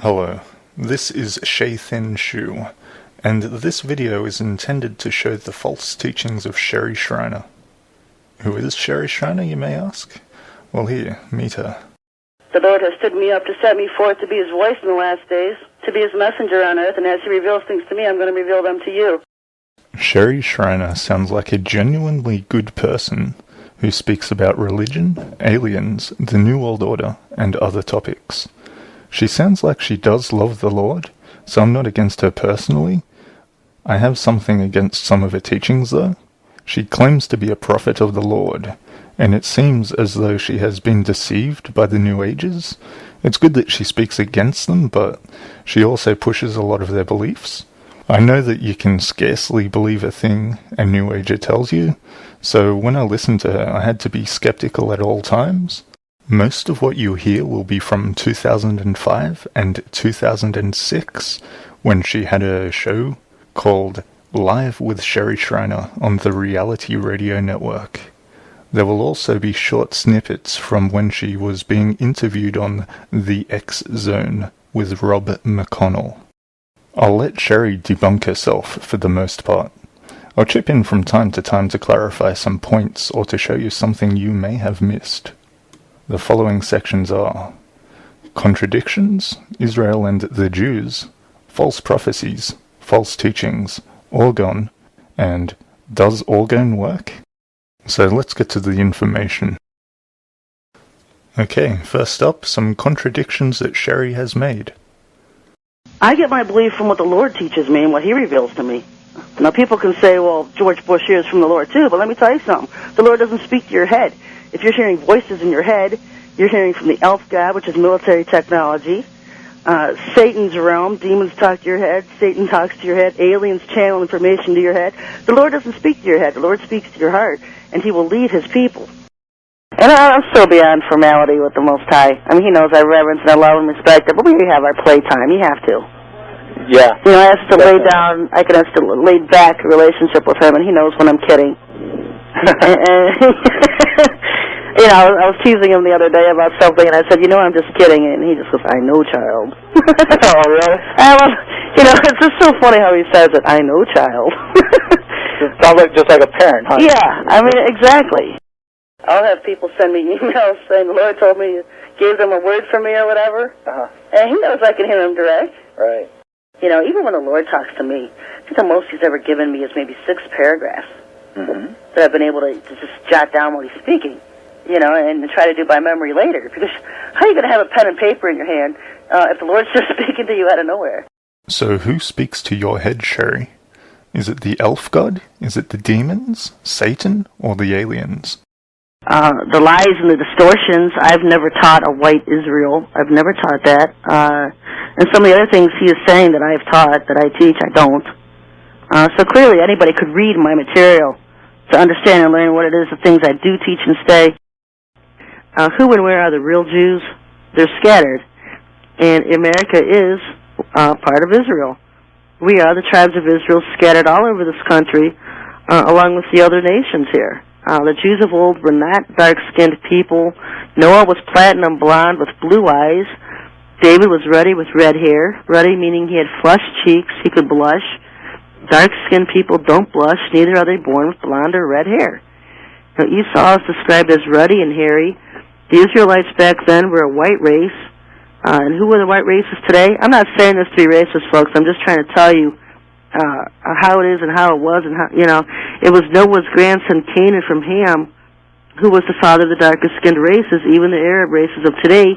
Hello, this is Shay Thin Shu, and this video is intended to show the false teachings of Sherry Shriner. Who is Sherry Shriner, you may ask? Well, here, meet her. The Lord has stood me up to set me forth to be his voice in the last days, to be his messenger on earth, and as he reveals things to me, I'm going to reveal them to you. Sherry Shriner sounds like a genuinely good person who speaks about religion, aliens, the New World Order, and other topics. She sounds like she does love the Lord, so I'm not against her personally. I have something against some of her teachings, though. She claims to be a prophet of the Lord, and it seems as though she has been deceived by the New Ages. It's good that she speaks against them, but she also pushes a lot of their beliefs. I know that you can scarcely believe a thing a New Ager tells you, so when I listened to her, I had to be skeptical at all times. Most of what you hear will be from 2005 and 2006, when she had a show called Live with Sherry Shriner on the Reality Radio Network. There will also be short snippets from when she was being interviewed on The X Zone with Rob McConnell. I'll let Sherry debunk herself for the most part. I'll chip in from time to clarify some points or to show you something you may have missed. The following sections are Contradictions, Israel and the Jews, False Prophecies, False Teachings, Orgone, and Does Orgone Work? So let's get to the information. Okay, first up, some contradictions that Sherry has made. I get my belief from what the Lord teaches me and what he reveals to me. Now, people can say, well, George Bush hears from the Lord too, but let me tell you something. The Lord doesn't speak to your head. If you're hearing voices in your head, you're hearing from the elf god, which is military technology, Satan's realm, demons talk to your head, Satan talks to your head, aliens channel information to your head. The Lord doesn't speak to your head. The Lord speaks to your heart, and he will lead his people. And I'm so beyond formality with the Most High. I mean, he knows I reverence and I love and respect him, but we have our playtime. You have to. Yeah. You know, I have to lay down, I can have to lay back a relationship with him, and he knows when I'm kidding. You know, I was teasing him the other day about something, and I said, you know, I'm just kidding, and he just goes, I know, child. Oh, really? You know, it's just so funny how he says it, I know, child. It sounds like just like a parent, huh? Yeah, I mean, exactly. I'll have people send me emails saying the Lord told me, gave them a word for me or whatever, and he knows I can hear him direct. Right. You know, even when the Lord talks to me, I think the most he's ever given me is maybe 6 paragraphs that I've been able to just jot down while he's speaking, you know, and try to do by memory later. Because how are you going to have a pen and paper in your hand if the Lord's just speaking to you out of nowhere? So who speaks to your head, Sherry? Is it the elf god? Is it the demons, Satan, or the aliens? The lies and the distortions. I've never taught a white Israel. I've never taught that. And some of the other things he is saying that I've taught, that I teach, I don't. So clearly anybody could read my material to understand and learn what it is, the things I do teach and say. Who and where are the real Jews? They're scattered. And America is part of Israel. We are the tribes of Israel scattered all over this country, along with the other nations here. The Jews of old were not dark-skinned people. Noah was platinum blonde with blue eyes. David was ruddy with red hair. Ruddy meaning he had flushed cheeks, he could blush. Dark-skinned people don't blush, neither are they born with blonde or red hair. Now, Esau is described as ruddy and hairy. The Israelites back then were a white race. And who are the white races today? I'm not saying this to be racist, folks. I'm just trying to tell you how it is and how it was, and how, you know, it was Noah's grandson Canaan from Ham who was the father of the darkest-skinned races. Even the Arab races of today,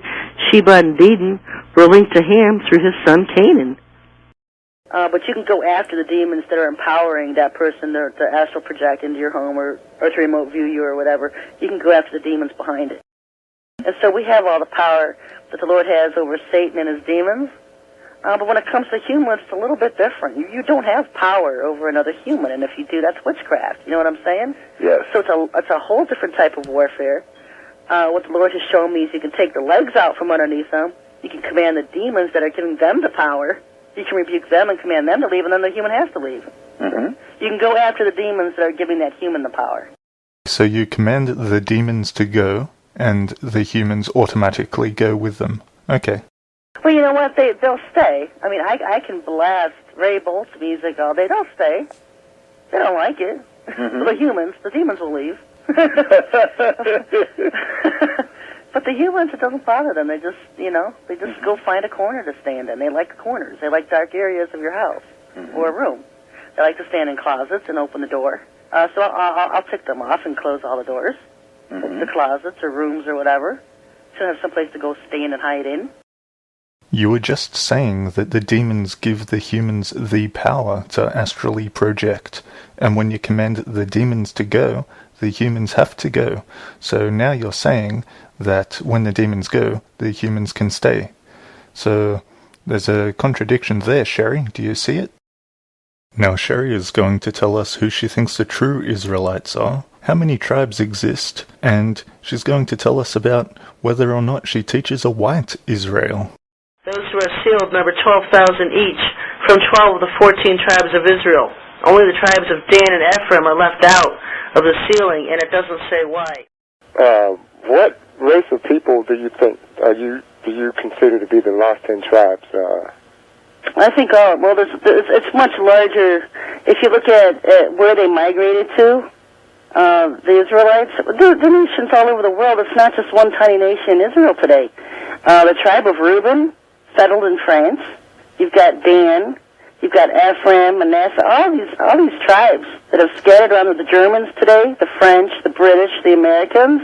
Sheba and Dedan, were linked to Ham through his son Canaan. But you can go after the demons that are empowering that person to astral project into your home or to remote view you or whatever. You can go after the demons behind it. And so we have all the power that the Lord has over Satan and his demons. But when it comes to humans, it's a little bit different. You don't have power over another human, and if you do, that's witchcraft. You know what I'm saying? Yes. So it's a whole different type of warfare. What the Lord has shown me is you can take the legs out from underneath them. You can command the demons that are giving them the power. You can rebuke them and command them to leave, and then the human has to leave. You can go after the demons that are giving that human the power. So you command the demons to go, and the humans automatically go with them. Okay. Well, you know what? They'll stay. I mean, I can blast Ray Bolt's music all day. They'll stay. They don't like it. Mm-hmm. The demons will leave. But the humans, it doesn't bother them. They just, go find a corner to stand in. They like corners. They like dark areas of your house or a room. They like to stand in closets and open the door. So I'll tick them off and close all the doors, the closets or rooms or whatever, to have someplace to go stand and hide in. You were just saying that the demons give the humans the power to astrally project, and when you command the demons to go, the humans have to go. So now you're saying that when the demons go, the humans can stay. So there's a contradiction there, Sherry. Do you see it? Now Sherry is going to tell us who she thinks the true Israelites are, how many tribes exist, and she's going to tell us about whether or not she teaches a white Israel. Those who are sealed number 12,000 each, from 12 of the 14 tribes of Israel. Only the tribes of Dan and Ephraim are left out of the sealing, and it doesn't say why. What race of people do you think do you consider to be the lost 10 tribes? I think, it's much larger. If you look at where they migrated to, the Israelites, the nations all over the world. It's not just one tiny nation, Israel today. The tribe of Reuben settled in France. You've got Dan. You've got Ephraim, Manasseh. All these tribes that have scattered around with the Germans today, the French, the British, the Americans.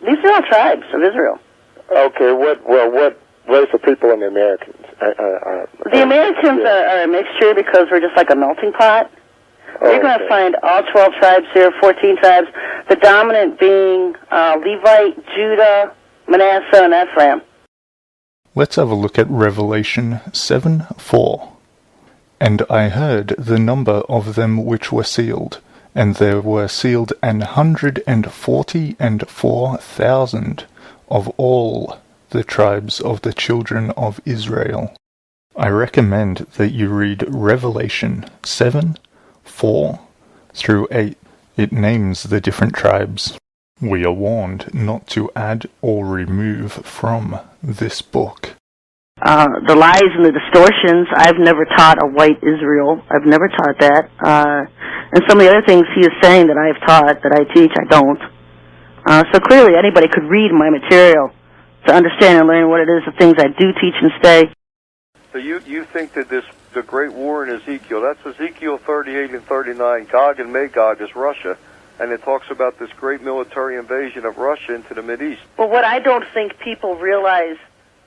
These are all tribes of Israel. Okay. What race of people in the Americans? The Americans are a mixture because we're just like a melting pot. You're going to find all 12 tribes here, 14 tribes, the dominant being Levite, Judah, Manasseh, and Ephraim. Let's have a look at Revelation 7:4. And I heard the number of them which were sealed, and there were sealed 144,000 of all the tribes of the children of Israel. I recommend that you read Revelation 7:4-8. It names the different tribes. We are warned not to add or remove from this book. The lies and the distortions, I've never taught a white Israel. I've never taught that. And some of the other things he is saying that I've taught, that I teach, I don't. So clearly anybody could read my material to understand and learn what it is, the things I do teach and say. So you think that the Great War in Ezekiel, that's Ezekiel 38 and 39, Gog and Magog is Russia, and it talks about this great military invasion of Russia into the Mideast. Well, what I don't think people realize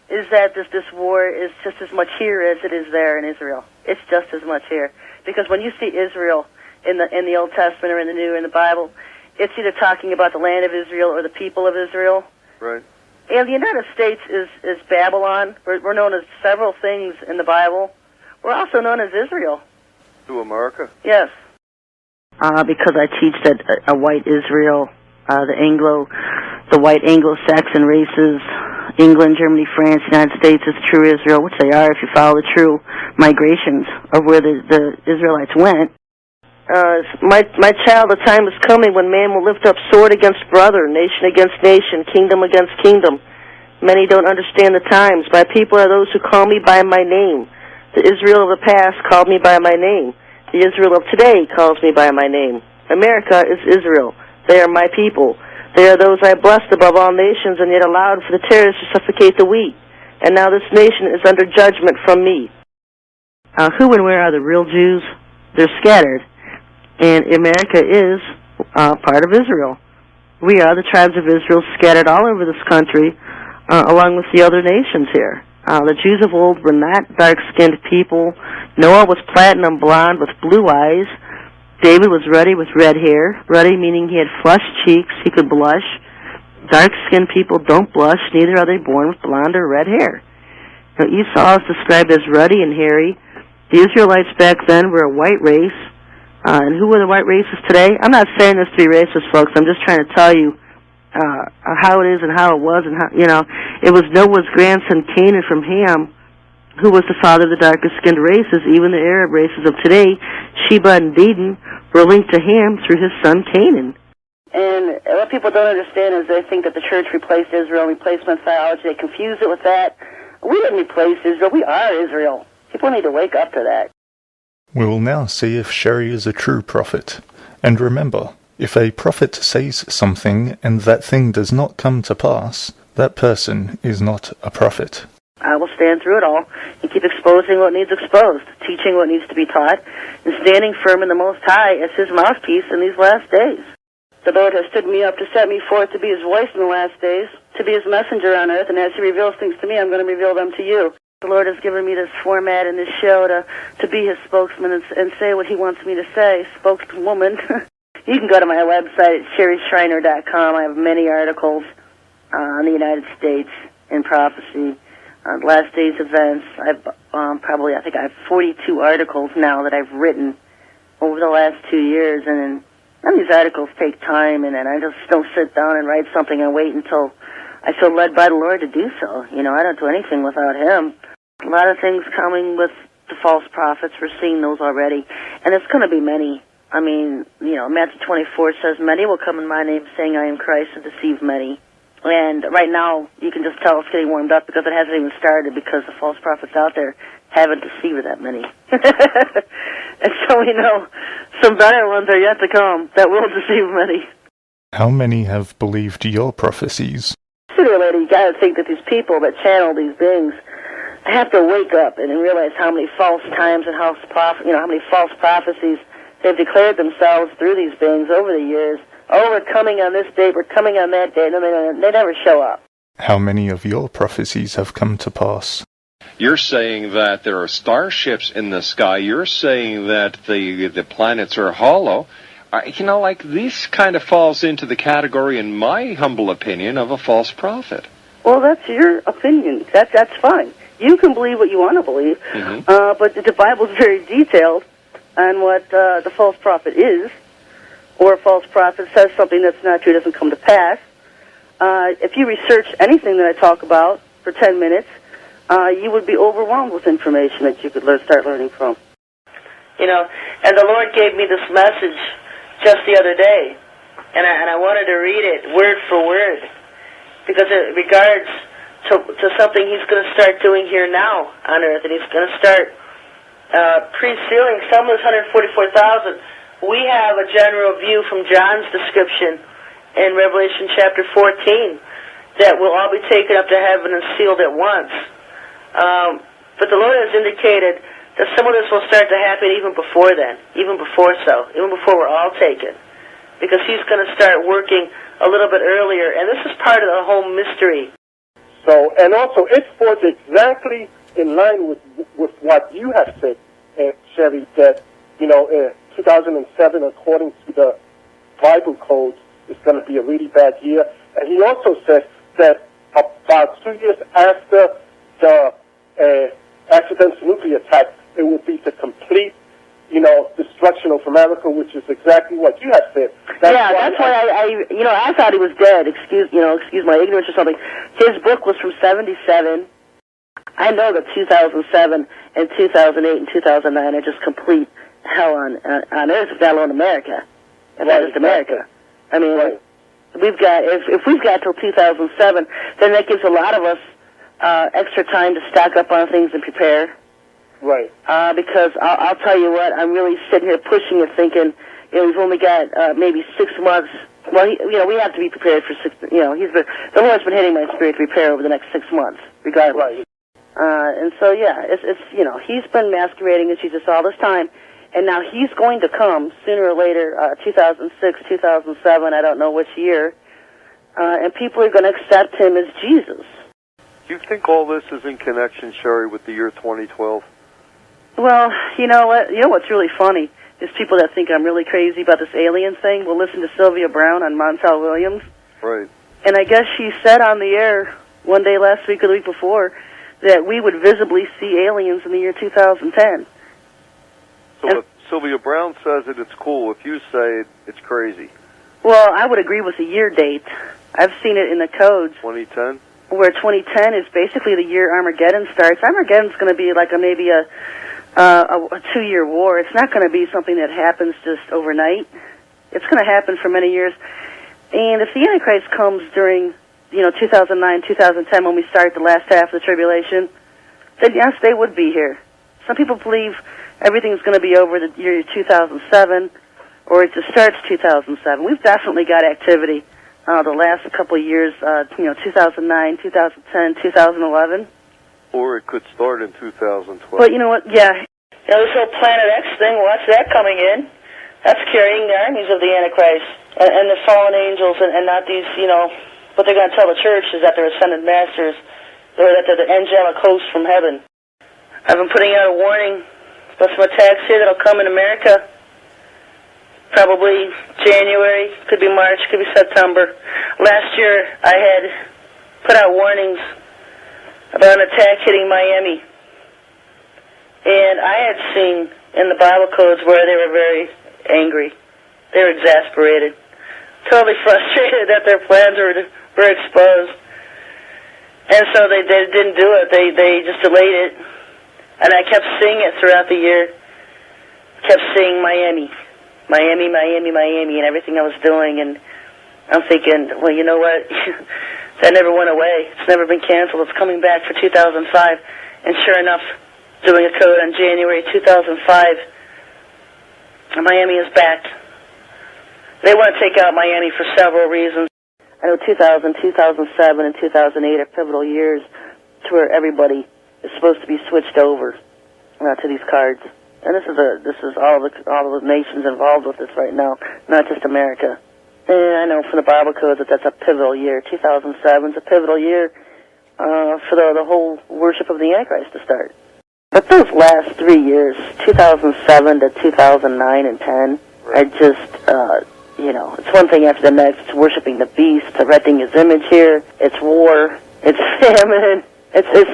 is that this war is just as much here as it is there in Israel. It's just as much here. Because when you see Israel in the Old Testament or in the New or in the Bible, it's either talking about the land of Israel or the people of Israel. Right. And the United States is Babylon. We're known as several things in the Bible. We're also known as Israel. To America? Yes. Because I teach that a white Israel, the white Anglo-Saxon races, England, Germany, France, United States is true Israel, which they are if you follow the true migrations of where the Israelites went. My child, the time is coming when man will lift up sword against brother, nation against nation, kingdom against kingdom. Many don't understand the times. My people are those who call me by my name. The Israel of the past called me by my name. The Israel of today calls me by my name. America is Israel. They are my people. They are those I blessed above all nations and yet allowed for the tares to suffocate the wheat. And now this nation is under judgment from me. Who and where are the real Jews? They're scattered. And America is part of Israel. We are the tribes of Israel scattered all over this country, along with the other nations here. The Jews of old were not dark-skinned people. Noah was platinum blonde with blue eyes. David was ruddy with red hair. Ruddy meaning he had flushed cheeks, he could blush. Dark-skinned people don't blush, neither are they born with blonde or red hair. Now, Esau is described as ruddy and hairy. The Israelites back then were a white race. And who are the white races today? I'm not saying this to be racist, folks. I'm just trying to tell you how it is and how it was, and how, it was Noah's grandson Canaan from Ham who was the father of the darkest-skinned races. Even the Arab races of today, Sheba and Dedan, were linked to Ham through his son Canaan. And what people don't understand is they think that the church replaced Israel, replacement theology. They confuse it with that. We didn't replace Israel. We are Israel. People need to wake up to that. We will now see if Sherry is a true prophet. And remember, if a prophet says something and that thing does not come to pass, that person is not a prophet. I will stand through it all and keep exposing what needs exposed, teaching what needs to be taught, and standing firm in the Most High as His mouthpiece in these last days. The Lord has stood me up to set me forth to be His voice in the last days, to be His messenger on earth, and as He reveals things to me, I'm going to reveal them to you. The Lord has given me this format and this show to be His spokesman and say what He wants me to say, spokeswoman. You can go to my website at sherryschreiner.com. I have many articles on the United States in prophecy, last days events. I've I think I have 42 articles now that I've written over the last 2 years, and these articles take time, and I just don't sit down and write something and wait until I feel led by the Lord to do so. You know, I don't do anything without Him. A lot of things coming with the false prophets. We're seeing those already, and it's going to be many. I mean, you know, Matthew 24 says, many will come in my name saying I am Christ and deceive many. And right now, you can just tell it's getting warmed up because it hasn't even started, because the false prophets out there haven't deceived that many. And so we know some better ones are yet to come that will deceive many. How many have believed your prophecies? Sooner or later, you got to think that these people that channel these beings have to wake up and realize how many false times and how many false prophecies they've declared themselves through these beings over the years. Oh, we're coming on this date, we're coming on that date, and they never show up. How many of your prophecies have come to pass? You're saying that there are starships in the sky. You're saying that the planets are hollow. This kind of falls into the category, in my humble opinion, of a false prophet. Well, that's your opinion. That's fine. You can believe what you want to believe, but the Bible's very detailed on what the false prophet is, or a false prophet says something that's not true, doesn't come to pass. If you research anything that I talk about for 10 minutes, you would be overwhelmed with information that you could start learning from. You know, and the Lord gave me this message just the other day, and I wanted to read it word for word, because it regards to something He's going to start doing here now on earth, and He's going to start pre-sealing some of those 144,000. We have a general view from John's description in Revelation chapter 14 that will all be taken up to heaven and sealed at once. But the Lord has indicated that some of this will start to happen even before then, even before we're all taken, because He's going to start working a little bit earlier, and this is part of the whole mystery. So, and also, it falls exactly in line with what you have said, Sherry, that, 2007, according to the Bible codes, is going to be a really bad year. And he also says that about 2 years after the accidental nuclear attack, it will be the complete, destruction of America, which is exactly what you have said. That's why I thought he was dead. Excuse my ignorance or something. His book was from 1977. I know that 2007 and 2008 and 2009 are just complete hell on earth, let alone America. And that is America. I mean, we've got, if we've got till 2007, then that gives a lot of us extra time to stock up on things and prepare. Right. Because I'll tell you what, I'm really sitting here pushing it, thinking, we've only got maybe 6 months. Well, we have to be prepared for 6. The Lord's been hitting my spirit to prepare over the next 6 months, regardless. Right. And so it's He's been masquerading as Jesus all this time, and now He's going to come sooner or later, 2006, 2007, I don't know which year, and people are going to accept Him as Jesus. Do you think all this is in connection, Sherry, with the year 2012? Well, you know what? You know what's really funny is people that think I'm really crazy about this alien thing will listen to Sylvia Brown on Montel Williams. Right. And I guess she said on the air one day last week or the week before that we would visibly see aliens in the year 2010. So if Sylvia Brown says it, it's cool. If you say it, it's crazy. Well, I would agree with the year date. I've seen it in the codes. 2010? Where 2010 is basically the year Armageddon starts. Armageddon's going to be like maybe a 2-year war. It's not going to be something that happens just overnight. It's going to happen for many years. And if the Antichrist comes during 2009, 2010, when we start the last half of the tribulation, then yes, they would be here. Some people believe everything's going to be over the year 2007, or it just starts 2007. We've definitely got activity the last couple of years, 2009, 2010, 2011. Or it could start in 2012. But you know what? Yeah. This whole Planet X thing, watch that coming in. That's carrying the armies of the Antichrist and the fallen angels, and not these, what they're going to tell the church is that they're ascended masters, or that they're the angelic hosts from heaven. I've been putting out a warning about some attacks here that'll come in America. Probably January, could be March, could be September. Last year, I had put out warnings about an attack hitting Miami. And I had seen in the Bible codes where they were very angry. They were exasperated. Totally frustrated that their plans were exposed. And so they didn't do it. They just delayed it. And I kept seeing it throughout the year. Kept seeing Miami, and everything I was doing. And I'm thinking, well, you know what? That never went away. It's never been canceled. It's coming back for 2005. And sure enough, doing a code on January 2005, Miami is back. They want to take out Miami for several reasons. I know 2000, 2007, and 2008 are pivotal years to where everybody is supposed to be switched over to these cards. And this is all the nations involved with this right now, not just America. And I know from the Bible codes that's a pivotal year. 2007 is a pivotal year for the whole worship of the Antichrist to start. But those last 3 years, 2007 to 2009 and 10, I just, it's one thing after the next. It's worshiping the beast, erecting his image here. It's war. It's famine. It's just,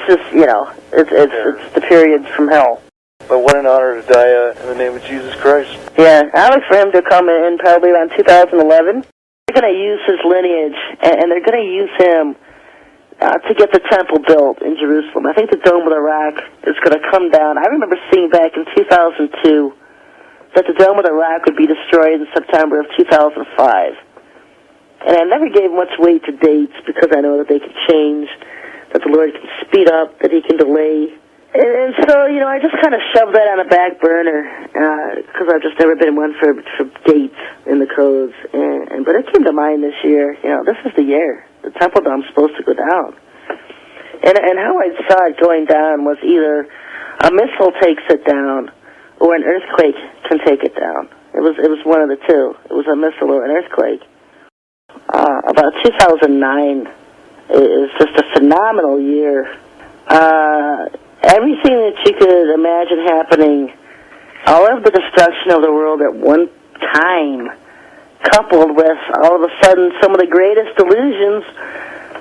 it's the periods from hell. But what an honor to die in the name of Jesus Christ. Yeah, I look for him to come in probably around 2011. They're going to use his lineage, and they're going to use him to get the temple built in Jerusalem. I think the Dome of the Rock is going to come down. I remember seeing back in 2002 that the Dome of the Rock would be destroyed in September of 2005. And I never gave much weight to dates because I know that they can change, that the Lord can speed up, that he can delay. And so, I just kind of shoved that on a back burner because I've just never been one for dates in the codes. But it came to mind this year, this is the year. The Temple Dome's supposed to go down. And how I saw it going down was either a missile takes it down or an earthquake can take it down. It was one of the two. It was a missile or an earthquake. About 2009 is just a phenomenal year. Everything that you could imagine happening, all of the destruction of the world at one time, coupled with all of a sudden some of the greatest delusions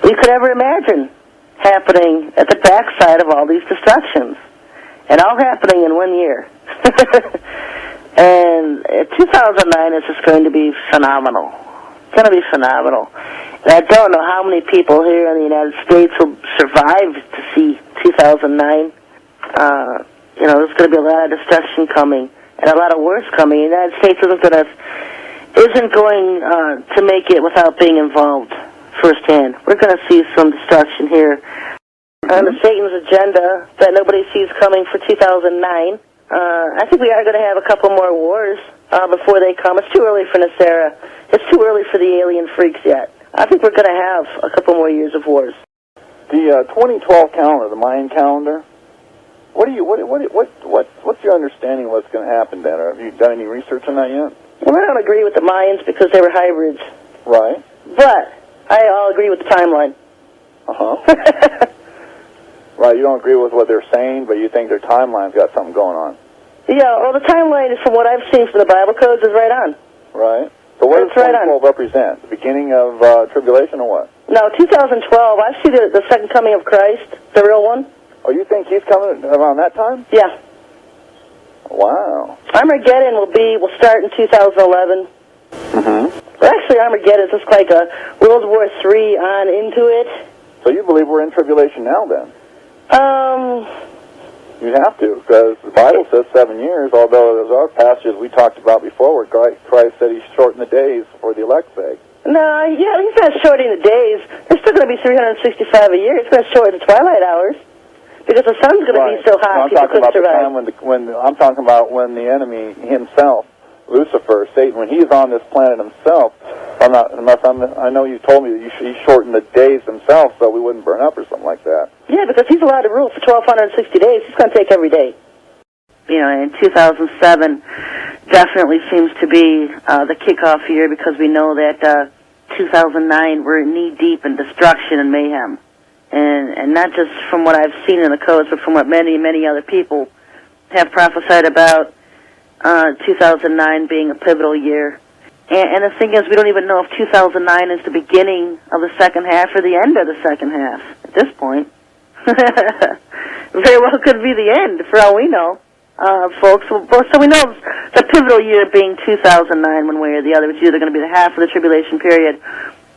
we could ever imagine happening at the backside of all these destructions. And all happening in 1 year. And 2009 is just going to be phenomenal. It's going to be phenomenal. And I don't know how many people here in the United States will survive to see 2009. There's going to be a lot of destruction coming and a lot of wars coming. The United States isn't going to make it without being involved firsthand. We're going to see some destruction here. On the Satan's agenda that nobody sees coming for 2009. I think we are going to have a couple more wars before they come. It's too early for Nasera. It's too early for the alien freaks yet. I think we're going to have a couple more years of wars. The 2012 calendar, the Mayan calendar. What's your understanding of what's going to happen then? Have you done any research on that yet? Well, I don't agree with the Mayans because they were hybrids. Right. But I'll agree with the timeline. Right, you don't agree with what they're saying, but you think their timeline's got something going on. Yeah, well, the timeline, from what I've seen from the Bible codes, is right on. Right. So what does 2012 represent? The beginning of tribulation or what? No, 2012, I see the second coming of Christ, the real one. Oh, you think he's coming around that time? Yeah. Wow. Armageddon will start in 2011. Mm-hmm. Well, actually, Armageddon is just like a World War III on into it. So you believe we're in tribulation now, then? You'd have to, because the Bible says 7 years, although there's other passages we talked about before where Christ said he's shortened the days for the elect's sake. No, yeah, he's not shorting the days. There's still going to be 365 a year. It's going to shorten the twilight hours because the sun's going to be so hot. No, I'm talking about the time when I'm talking about when the enemy himself, Lucifer, Satan, when he's on this planet himself. I know you told me that he shortened the days himself so we wouldn't burn up or something like that. Yeah, because he's allowed to rule for 1,260 days. He's going to take every day. You know, in 2007 definitely seems to be the kickoff year because we know that 2009 we're knee-deep in destruction and mayhem. And not just from what I've seen in the codes, but from what many, many other people have prophesied about 2009 being a pivotal year. And the thing is, we don't even know if 2009 is the beginning of the second half or the end of the second half at this point. Very well could be the end, for all we know, folks. So we know the pivotal year being 2009 one way or the other. It's either going to be the half of the tribulation period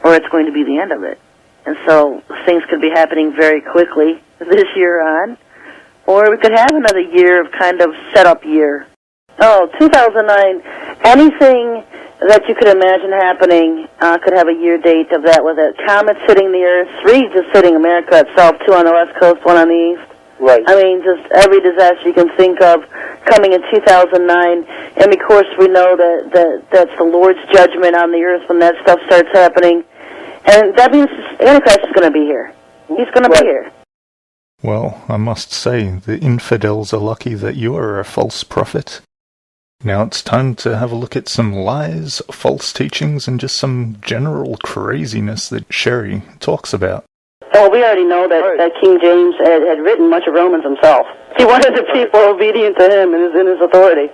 or it's going to be the end of it. And so things could be happening very quickly this year on, or we could have another year of kind of setup year. Oh, 2009, anything that you could imagine happening could have a year date of that, with it. Comets hitting the Earth, 3 just hitting America itself, 2 on the west coast, 1 on the east. Right. I mean, just every disaster you can think of coming in 2009. And, of course, we know that that's the Lord's judgment on the earth when that stuff starts happening. And that means Antichrist is going to be here. He's going to be here. Well, I must say, the infidels are lucky that you are a false prophet. Now it's time to have a look at some lies, false teachings, and just some general craziness that Sherry talks about. Well, we already know that King James had written much of Romans himself. He wanted the people obedient to him and in his authority.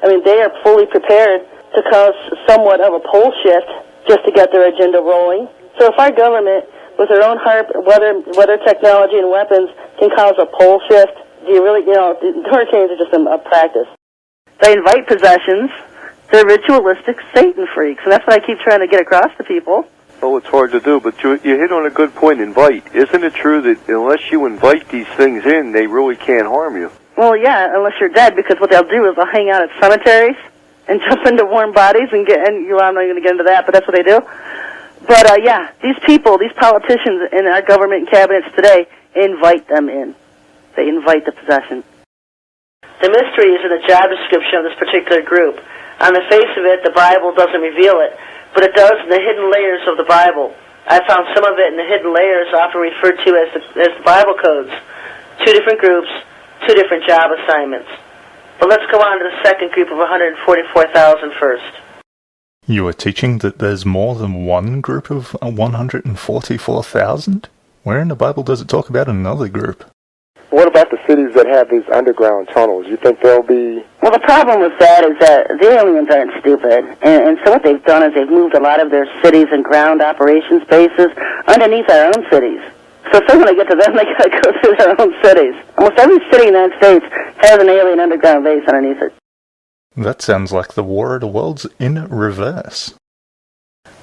I mean, they are fully prepared to cause somewhat of a pole shift just to get their agenda rolling. So if our government, with their own weather technology and weapons, can cause a pole shift, do you really, the hurricanes are just a practice. They invite possessions. They're ritualistic Satan freaks, and that's what I keep trying to get across to people. Oh, it's hard to do, but you hit on a good point, invite. Isn't it true that unless you invite these things in, they really can't harm you? Well, yeah, unless you're dead, because what they'll do is they'll hang out at cemeteries and jump into warm bodies I'm not going to get into that, but that's what they do. But, yeah, these people, these politicians in our government and cabinets today, invite them in. They invite the possession. The mystery is in the job description of this particular group. On the face of it, the Bible doesn't reveal it, but it does in the hidden layers of the Bible. I found some of it in the hidden layers, often referred to as the Bible codes. 2 different groups, 2 different job assignments. But let's go on to the second group of 144,000 first. You are teaching that there's more than one group of 144,000? Where in the Bible does it talk about another group? What about the cities that have these underground tunnels? You think they'll be... Well, the problem with that is that the aliens aren't stupid. And so what they've done is they've moved a lot of their cities and ground operations bases underneath our own cities. So if they're going to get to them, they got to go through their own cities. Almost every city in the United States has an alien underground base underneath it. That sounds like the War of the Worlds in reverse.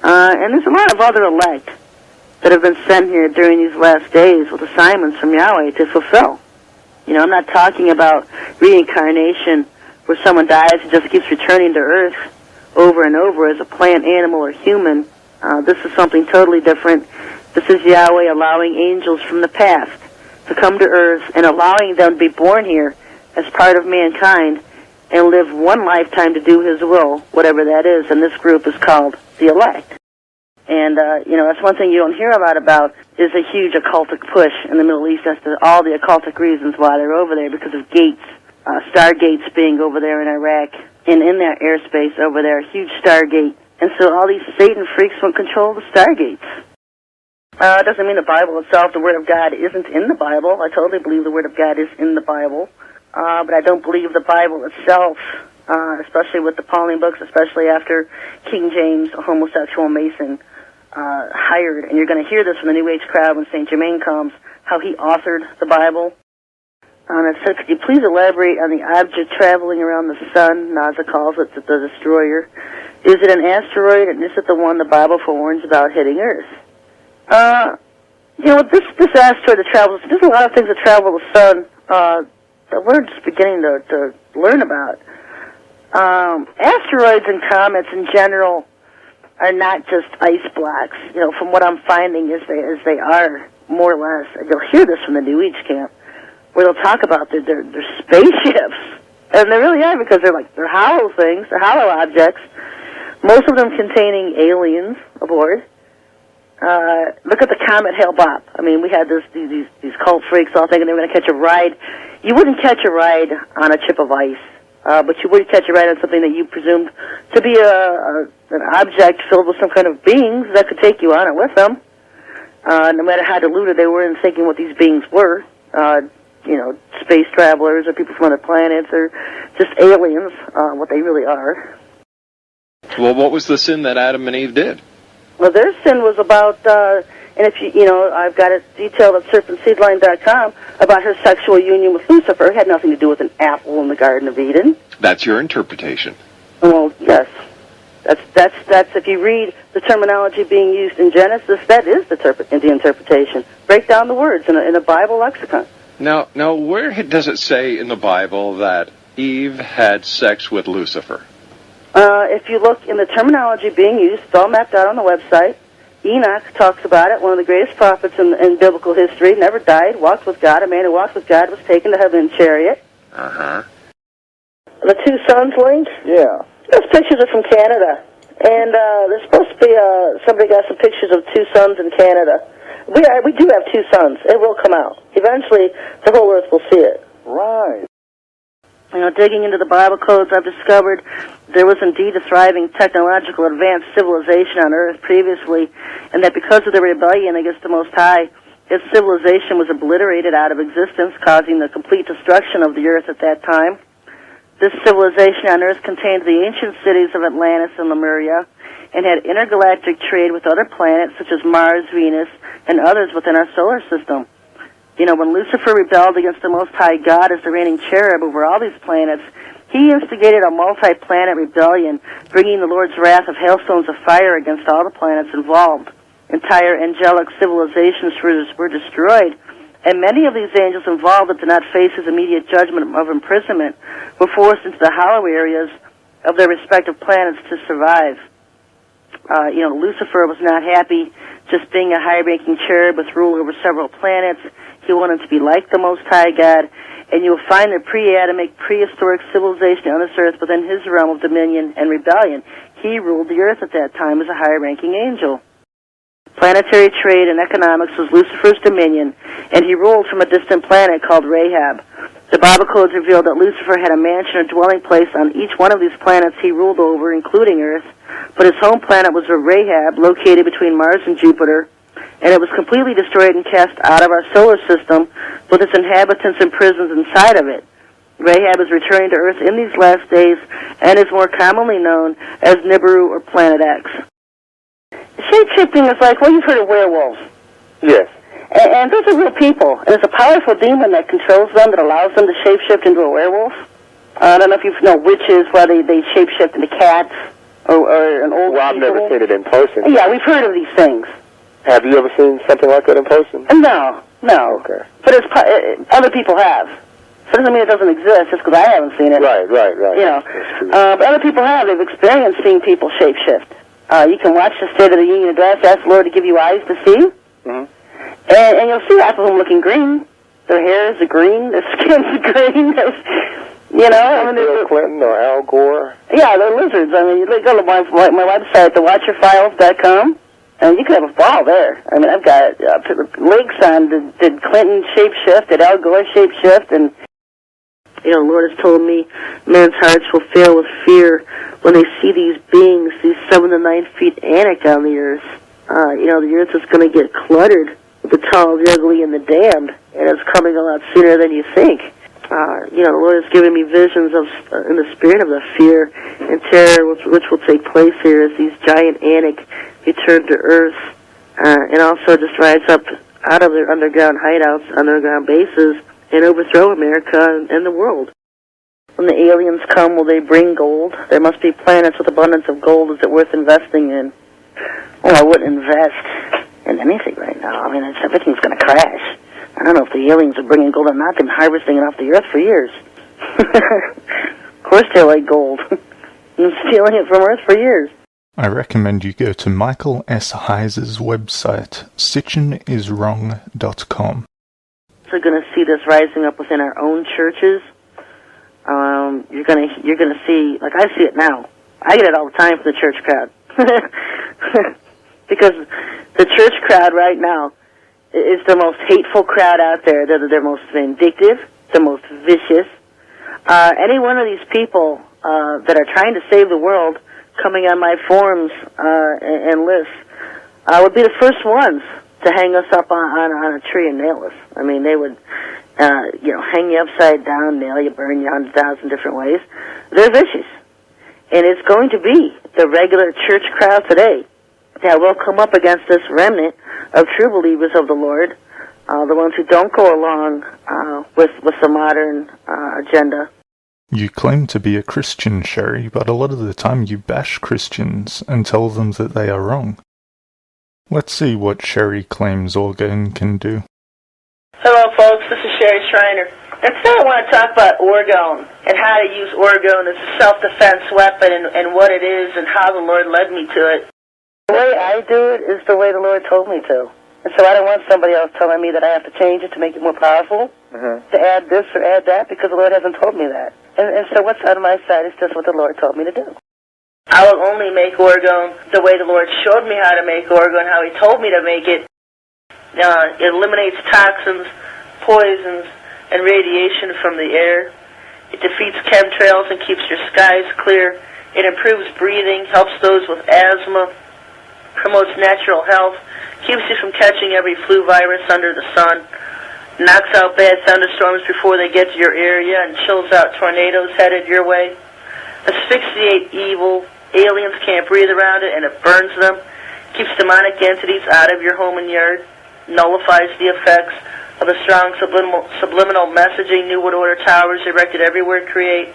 And there's a lot of other elect that have been sent here during these last days with assignments from Yahweh to fulfill. I'm not talking about reincarnation where someone dies and just keeps returning to Earth over and over as a plant, animal, or human. This is something totally different. This is Yahweh allowing angels from the past to come to Earth and allowing them to be born here as part of mankind and live one lifetime to do His will, whatever that is. And this group is called the elect. And, that's one thing you don't hear about is a huge occultic push in the Middle East as to all the occultic reasons why they're over there, because of gates, stargates being over there in Iraq, and in that airspace over there, a huge stargate. And so all these Satan freaks will control the stargates. It doesn't mean the Bible itself, the Word of God, isn't in the Bible. I totally believe the Word of God is in the Bible. But I don't believe the Bible itself, especially with the Pauline books, especially after King James, a homosexual Mason, hired, and you're going to hear this from the New Age crowd when St. Germain comes, how he authored the Bible. And it said, could you please elaborate on the object traveling around the sun? NASA calls it the destroyer. Is it an asteroid, and is it the one the Bible forewarns about hitting Earth? This asteroid that travels, there's a lot of things that travel the sun that we're just beginning to learn about. Asteroids and comets in general are not just ice blocks. You know, from what I'm finding is they are more or less. You'll hear this from the New Age camp, where they'll talk about their spaceships, and they really are, because they're hollow things, they're hollow objects. Most of them containing aliens aboard. Look at the comet Hale-Bopp. I mean, we had these cult freaks all thinking they were going to catch a ride. You wouldn't catch a ride on a chip of ice, but you would catch a ride on something that you presumed to be an object filled with some kind of beings that could take you on it with them. No matter how deluded they were in thinking what these beings were, you know, space travelers or people from other planets or just aliens, what they really are. Well, what was the sin that Adam and Eve did? Well, their sin was about, and if you know, I've got it detailed at serpentseedline.com about her sexual union with Lucifer. It had nothing to do with an apple in the Garden of Eden. That's your interpretation. Well, yes. That's if you read the terminology being used in Genesis, that is the interpretation. Break down the words in a Bible lexicon. Now, where does it say in the Bible that Eve had sex with Lucifer? If you look in the terminology being used, it's all mapped out on the website. Enoch talks about it, one of the greatest prophets in biblical history, never died, walked with God. A man who walked with God was taken to heaven in a chariot. Uh-huh. The two sons link? Yeah. Those pictures are from Canada. And there's supposed to be, somebody got some pictures of two suns in Canada. We do have two suns. It will come out. Eventually, the whole earth will see it. Right. You know, digging into the Bible codes, I've discovered there was indeed a thriving technological advanced civilization on Earth previously, and that because of the rebellion against the Most High, its civilization was obliterated out of existence, causing the complete destruction of the Earth at that time. This civilization on Earth contained the ancient cities of Atlantis and Lemuria, and had intergalactic trade with other planets such as Mars, Venus, and others within our solar system. You know, when Lucifer rebelled against the Most High God as the reigning cherub over all these planets, he instigated a multi-planet rebellion, bringing the Lord's wrath of hailstones of fire against all the planets involved. Entire angelic civilizations were destroyed, and many of these angels involved that did not face his immediate judgment of imprisonment were forced into the hollow areas of their respective planets to survive. You know, Lucifer was not happy just being a high-ranking cherub with rule over several planets. He wanted to be like the Most High God, and you will find the pre-Adamic, prehistoric civilization on this earth within his realm of dominion and rebellion. He ruled the earth at that time as a high-ranking angel. Planetary trade and economics was Lucifer's dominion, and he ruled from a distant planet called Rahab. The Bible codes reveal that Lucifer had a mansion or dwelling place on each one of these planets he ruled over, including Earth, but his home planet was Rahab, located between Mars and Jupiter, and it was completely destroyed and cast out of our solar system with its inhabitants and prisons inside of it. Rahab is returning to Earth in these last days and is more commonly known as Nibiru or Planet X. Shape-shifting is like, well, you've heard of werewolves. Yes. And those are real people. And there's a powerful demon that controls them that allows them to shape-shift into a werewolf. I don't know if you know witches, where they shape-shift into cats or an old Well, I've people. never seen it in person. Yeah, we've heard of these things. Have you ever seen something like that in person? No. Okay. But other people have. So it doesn't mean it doesn't exist just because I haven't seen it. Right. You know, That's true. but other people have. They've experienced seeing people shape-shift. You can watch the State of the Union address, ask the Lord to give you eyes to see, Mm-hmm. and you'll see half of them looking green. Their hair is green, their skin's green. You know, I mean, Bill Clinton or Al Gore? yeah, they're lizards. I mean, you go to my website, thewatcherfiles.com, and you can have a ball there. I mean, I've got links on did Clinton shapeshift, did Al Gore shapeshift, and you know, the Lord has told me men's hearts will fail with fear when they see these beings, these 7 to 9 feet Anak on the earth. You know, the earth is going to get cluttered with the tall, the ugly, and the damned, and it's coming a lot sooner than you think. You know, the Lord has given me visions of, in the spirit of the fear and terror which will take place here as these giant Anak return to earth, and also just rise up out of their underground hideouts, underground bases, and overthrow America and the world. When the aliens come, will they bring gold? There must be planets with abundance of gold. Is it worth investing in? Well, I wouldn't invest in anything right now. I mean, everything's going to crash. I don't know if the aliens are bringing gold or not. They've been harvesting it off the earth for years. Of course they like gold. Been stealing it from Earth for years. I recommend you go to Michael S. Heiser's website, sitchiniswrong.com. We're going to see this rising up within our own churches. You're going to see, like I see it now. I get it all the time from the church crowd. Because the church crowd right now is the most hateful crowd out there. They're most vindictive, the most vicious. Any one of these people that are trying to save the world coming on my forums and lists would be the first ones to hang us up on a tree and nail us. I mean, they would, hang you upside down, nail you, burn you 100,000 different ways. They're vicious. And it's going to be the regular church crowd today that will come up against this remnant of true believers of the Lord, the ones who don't go along with the modern agenda. You claim to be a Christian, Sherry, but a lot of the time you bash Christians and tell them that they are wrong. Let's see what Sherry claims Orgone can do. Hello, folks. This is Sherry Schreiner. And today I want to talk about Orgone and how to use Orgone as a self-defense weapon and what it is and how the Lord led me to it. The way I do it is the way the Lord told me to. And so I don't want somebody else telling me that I have to change it to make it more powerful, to add this or add that, because the Lord hasn't told me that. And so what's out of my side is just what the Lord told me to do. I will only make Orgone the way the Lord showed me how to make Orgone, how He told me to make it. It eliminates toxins, poisons, and radiation from the air. It defeats chemtrails and keeps your skies clear. It improves breathing, helps those with asthma, promotes natural health, keeps you from catching every flu virus under the sun, knocks out bad thunderstorms before they get to your area, and chills out tornadoes headed your way. Asphyxiate evil. Aliens can't breathe around it, and it burns them. Keeps demonic entities out of your home and yard. Nullifies the effects of the strong subliminal messaging New World Order towers erected everywhere create.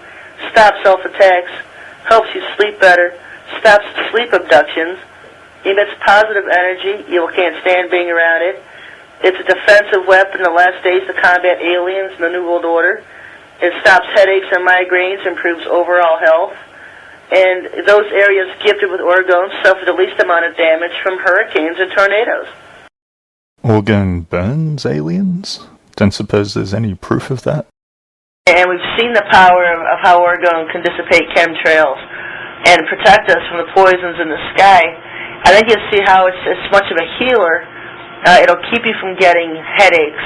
Stops self-attacks. Helps you sleep better. Stops sleep abductions. Emits positive energy. You can't stand being around it. It's a defensive weapon in the last days to combat aliens in the New World Order. It stops headaches and migraines, improves overall health. And those areas gifted with Orgone suffer the least amount of damage from hurricanes and tornadoes. Orgone burns aliens? Don't suppose there's any proof of that? And we've seen the power of how Orgone can dissipate chemtrails and protect us from the poisons in the sky. I think you'll see how it's much of a healer. It'll keep you from getting headaches.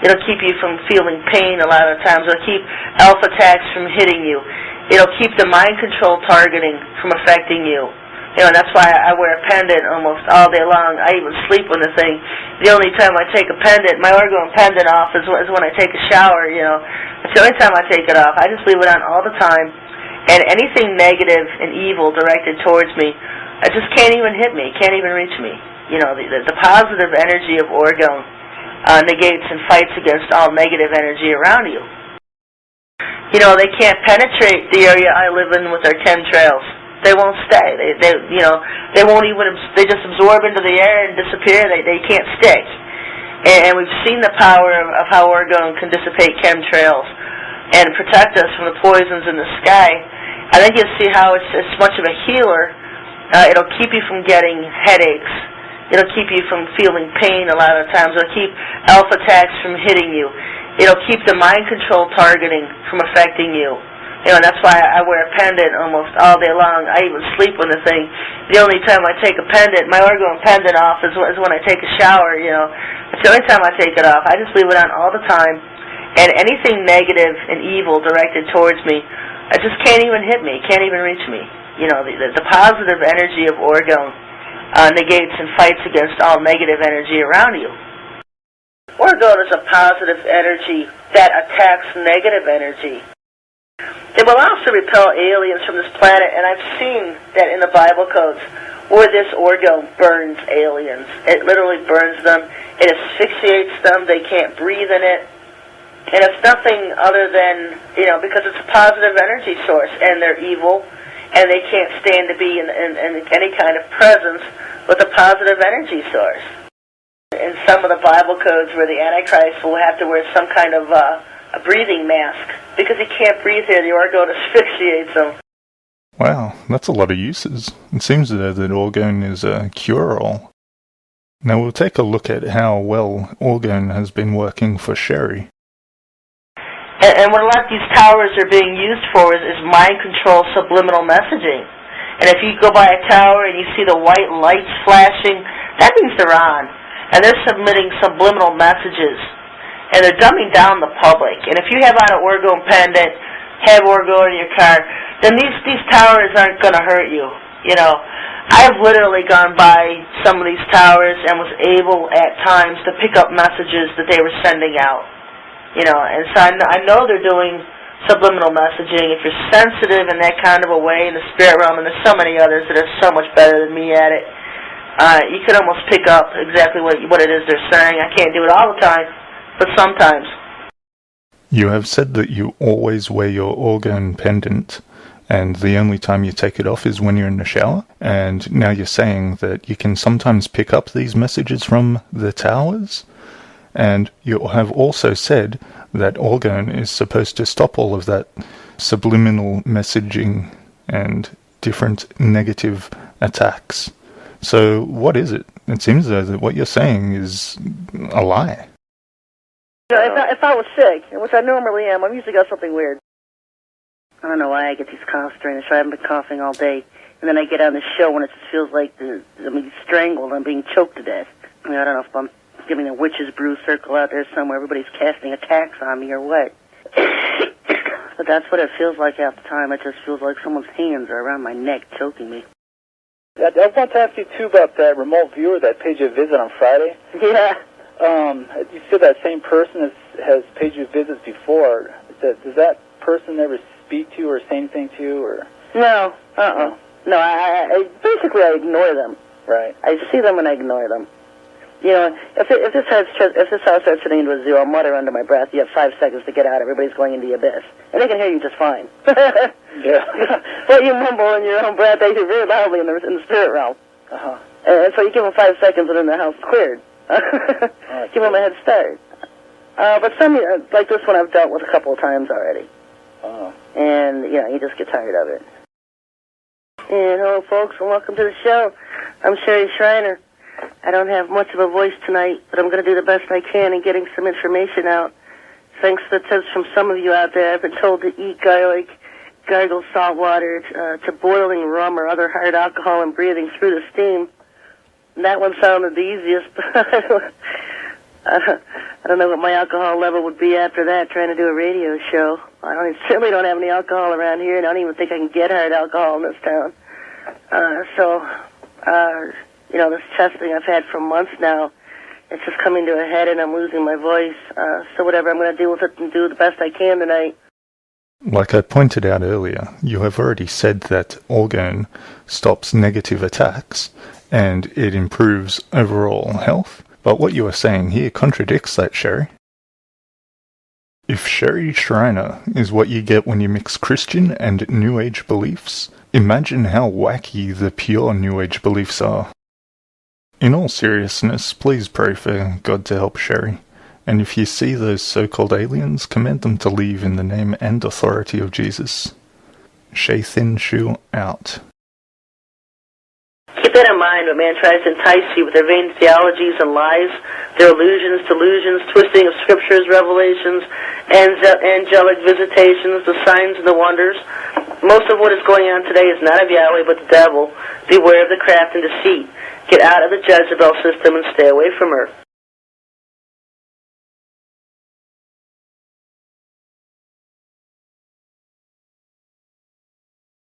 It'll keep you from feeling pain a lot of times. It'll keep alpha attacks from hitting you. It'll keep the mind control targeting from affecting you. And that's why I wear a pendant almost all day long. I even sleep with the thing. The only time I take a pendant, my Orgone pendant off is when I take a shower, It's the only time I take it off. I just leave it on all the time. And anything negative and evil directed towards me, it just can't even hit me, can't even reach me. The positive energy of Orgone negates and fights against all negative energy around you. They can't penetrate the area I live in with their chemtrails. They won't stay. They won't even. They just absorb into the air and disappear. They can't stick. And we've seen the power of how Orgone can dissipate chemtrails and protect us from the poisons in the sky. I think you'll see how it's much of a healer. It'll keep you from getting headaches. It'll keep you from feeling pain a lot of times. It'll keep alpha attacks from hitting you. It'll keep the mind control targeting from affecting you. That's why I wear a pendant almost all day long. I even sleep with the thing. The only time I take a pendant, my Orgone pendant off is when I take a shower, It's the only time I take it off. I just leave it on all the time. And anything negative and evil directed towards me, it just can't even hit me, can't even reach me. The positive energy of Orgone negates and fights against all negative energy around you. Orgone is a positive energy that attacks negative energy. It will also repel aliens from this planet, and I've seen that in the Bible codes where this Orgone burns aliens. It literally burns them. It asphyxiates them. They can't breathe in it. And it's nothing other than, because it's a positive energy source, and they're evil, and they can't stand to be in any kind of presence with a positive energy source. In some of the Bible codes where the Antichrist will have to wear some kind of a breathing mask because he can't breathe here. The Orgone asphyxiates him. Wow, that's a lot of uses. It seems though that Orgone is a cure-all. Now we'll take a look at how well Orgone has been working for Sherry. And what a lot of these towers are being used for is mind control subliminal messaging. And if you go by a tower and you see the white lights flashing, that means they're on. And they're submitting subliminal messages. And they're dumbing down the public. And if you have on an Orgone pendant, have Orgone in your car, then these towers aren't going to hurt you. You know, I've literally gone by some of these towers and was able at times to pick up messages that they were sending out. You know, and so I know they're doing subliminal messaging. If you're sensitive in that kind of a way in the spirit realm, and there's so many others that are so much better than me at it, you can almost pick up exactly what it is they're saying. I can't do it all the time, but sometimes. You have said that you always wear your Orgone pendant, and the only time you take it off is when you're in the shower, and now you're saying that you can sometimes pick up these messages from the towers? And you have also said that Orgone is supposed to stop all of that subliminal messaging and different negative attacks. So what is it? It seems though that what you're saying is a lie. You know, if I was sick, which I normally am, I've usually got something weird. I don't know why I get these coughs during the show. I haven't been coughing all day. And then I get on the show and it just feels like I'm being strangled. I'm being choked to death. I mean, I don't know if I'm giving a witch's brew circle out there somewhere. Everybody's casting attacks on me or what. But that's what it feels like half the time. It just feels like someone's hands are around my neck choking me. I want to ask you, too, about that remote viewer, that page you visit on Friday. Yeah. You said that same person has paid you visits before. Does that person ever speak to you or say anything to you? Or? No. No, I basically I ignore them. Right. I see them and I ignore them. You know, if this house starts turning into a zoo, I'll mutter under my breath, you have 5 seconds to get out, everybody's going into the abyss. And they can hear you just fine. Yeah. But you mumble in your own breath, they hear very loudly in the spirit realm. Uh-huh. And so you give them 5 seconds and then the house is cleared. Give them a head start. But some, like this one I've dealt with a couple of times already. Oh. And, you know, you just get tired of it. And hello, folks, and welcome to the show. I'm Sherry Shriner. I don't have much of a voice tonight, but I'm going to do the best I can in getting some information out. Thanks to the tips from some of you out there, I've been told to eat garlic, gargle salt water, to boiling rum or other hard alcohol and breathing through the steam. And that one sounded the easiest, but I don't know what my alcohol level would be after that, trying to do a radio show. Certainly don't have any alcohol around here, and I don't even think I can get hard alcohol in this town. You know, this testing I've had for months now, it's just coming to a head and I'm losing my voice. So whatever, I'm going to deal with it and do the best I can tonight. Like I pointed out earlier, you have already said that Orgone stops negative attacks and it improves overall health. But what you are saying here contradicts that, Sherry. If Sherry Shriner is what you get when you mix Christian and New Age beliefs, imagine how wacky the pure New Age beliefs are. In all seriousness, please pray for God to help Sherry, and if you see those so-called aliens, command them to leave in the name and authority of Jesus. Shay Thin Shoe out. Keep that in mind when man tries to entice you with their vain theologies and lies, their illusions, delusions, twisting of scriptures, revelations, angelic visitations, the signs and the wonders. Most of what is going on today is not of Yahweh but the devil. Beware of the craft and deceit. Get out of the Jezebel system and stay away from her.